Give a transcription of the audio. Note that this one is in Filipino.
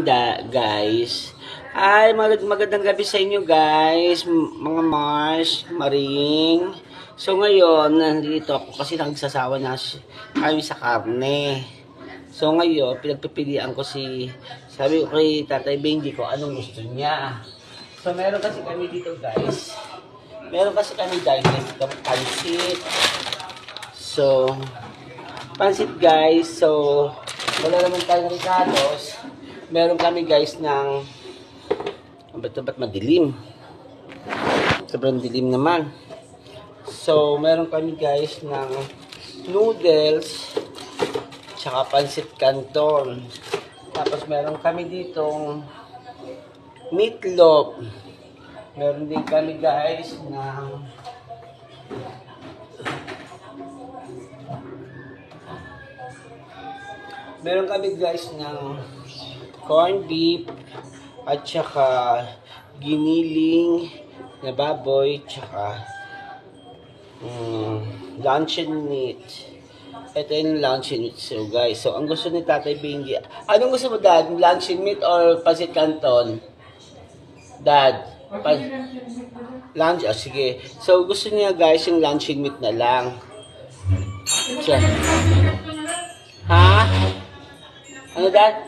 Guys, ay magandang gabi sa inyo guys, mga Mars, Maring. So ngayon, nandito ako kasi nagsasawa na kami sa karne. So ngayon, pinagpipilian ko sabi ko kay Tatay Benji ko anong gusto niya. So meron kasi kami dito guys, dito pansit. So, pansit guys, so wala naman tayong ricados. Meron kami guys ng ba't madilim? Sobrang dilim naman. So, meron kami guys ng noodles tsaka pansit canton. Tapos meron kami ditong meatloaf. Meron din kami guys ng corned beef at saka giniling na baboy tsaka luncheon meat. Ito yung luncheon meat. So guys, so ang gusto ni Tatay Benji, anong gusto mo dad? Luncheon meat or pansit canton? Dad? Lunch? Oh, sige. So gusto niya guys yung luncheon meat na lang. So, ha? Ano dad?